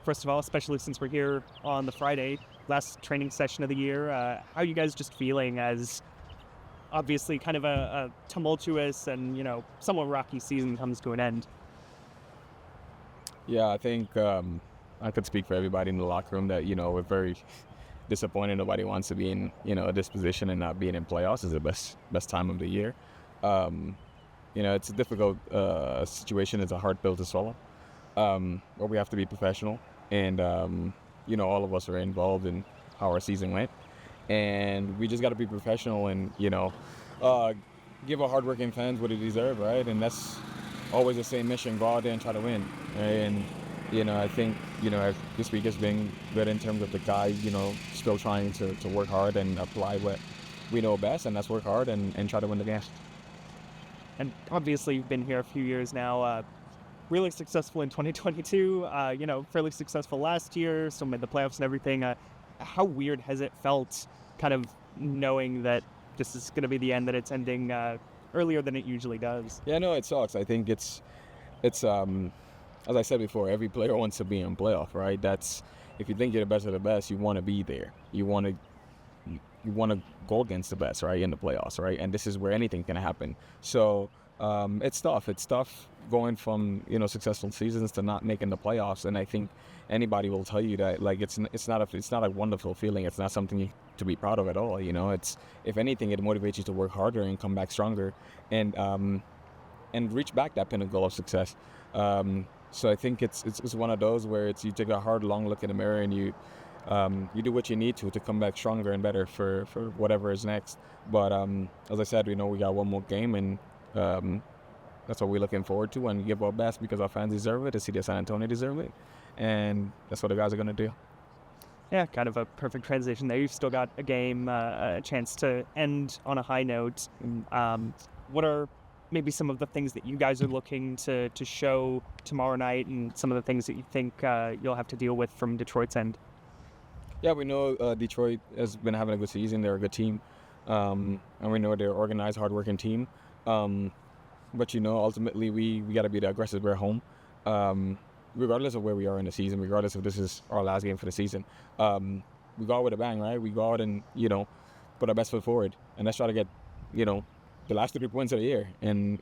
first of all, especially since we're here on the Friday, last training session of the year. How are you guys just feeling as obviously kind of a tumultuous and, somewhat rocky season comes to an end? Yeah, I think I could speak for everybody in the locker room that, we're very disappointed. Nobody wants to be in, this position, and not being in playoffs is the best time of the year. It's a difficult situation. It's a hard pill to swallow. But we have to be professional, and all of us are involved in how our season went, and we just got to be professional and give our hardworking fans what they deserve, right? And that's always the same mission: go out there and try to win. And I think this week has been good in terms of the guys still trying to work hard and apply what we know best, and that's work hard and try to win the game. And obviously you've been here a few years now. Really successful in 2022, fairly successful last year, still made the playoffs and everything. How weird has it felt kind of knowing that this is going to be the end, that it's ending earlier than it usually does? Yeah, no, it sucks. I think it's as I said before, every player wants to be in playoff, right? That's, if you think you're the best of the best, you want to be there. You want to go against the best, right, in the playoffs, right? And this is where anything can happen. So it's tough. It's tough going from successful seasons to not making the playoffs. And I think anybody will tell you that, like, it's not a wonderful feeling. It's not something to be proud of at all. It's, if anything, it motivates you to work harder and come back stronger and reach back that pinnacle of success. So I think it's one of those where you take a hard, long look in the mirror and you do what you need to come back stronger and better for whatever is next. But as I said, we got one more game, and that's what we're looking forward to, and give our best because our fans deserve it. The city of San Antonio deserve it, and that's what the guys are going to do. Yeah, kind of a perfect transition there. You've still got a game, a chance to end on a high note. What are maybe some of the things that you guys are looking to show tomorrow night, and some of the things that you think you'll have to deal with from Detroit's end? Yeah, we know Detroit has been having a good season. They're a good team, and we know they're an organized, hardworking team. But ultimately we got to be the aggressive. We're home, regardless of where we are in the season, regardless if this is our last game for the season. We go out with a bang, right? We go out and put our best foot forward, and let's try to get the last 3 points of the year, and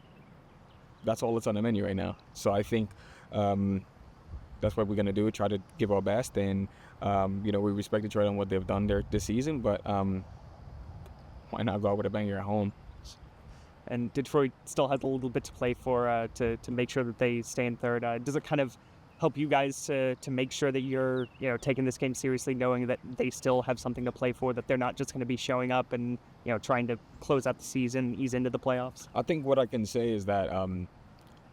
that's all that's on the menu right now. So I think that's what we're gonna do. Try to give our best, and we respect Detroit on what they've done there this season, but why not go out with a bang here at home? And Detroit still has a little bit to play for to make sure that they stay in third. Does it kind of help you guys to make sure that you're taking this game seriously, knowing that they still have something to play for, that they're not just going to be showing up and trying to close out the season, ease into the playoffs? I think what I can say is that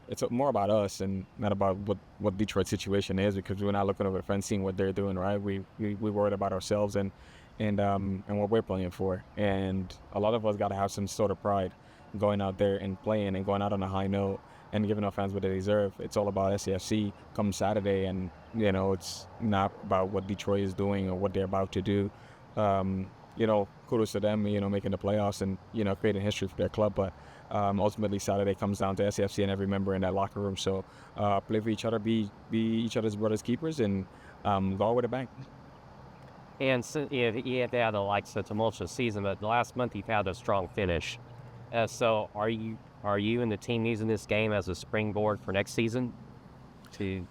it's more about us and not about what Detroit's situation is, because we're not looking over the fence, seeing what they're doing, right? We worried about ourselves and what we're playing for, and a lot of us got to have some sort of pride going out there and playing and going out on a high note and giving our fans what they deserve. It's all about SAFC come Saturday, and it's not about what Detroit is doing or what they're about to do. Kudos to them, making the playoffs and creating history for their club. But ultimately, Saturday comes down to SAFC and every member in that locker room. So play for each other, be each other's brothers' keepers, and go out with a bang. And so, you have had a tumultuous season, but the last month you've had a strong finish. So are you and the team using this game as a springboard for next season?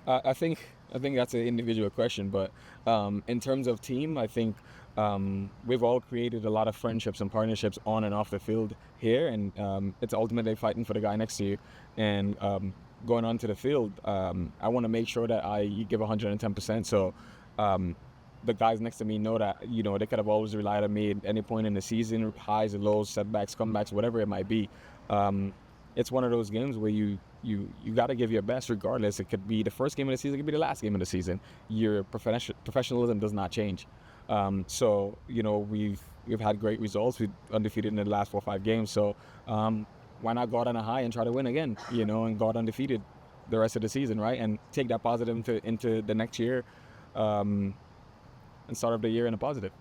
I think that's an individual question, but in terms of team, I think we've all created a lot of friendships and partnerships on and off the field here, and it's ultimately fighting for the guy next to you. And going onto the field, I want to make sure that I give 110%. So the guys next to me know that they could have always relied on me at any point in the season, highs and lows, setbacks, comebacks, whatever it might be. It's one of those games where you got to give your best regardless. It could be the first game of the season, it could be the last game of the season. Your professionalism does not change. So we've had great results. We've undefeated in the last 4 or 5 games. So why not go out on a high and try to win again? And go out undefeated the rest of the season, right? And take that positive into the next year. And start off the year in a positive.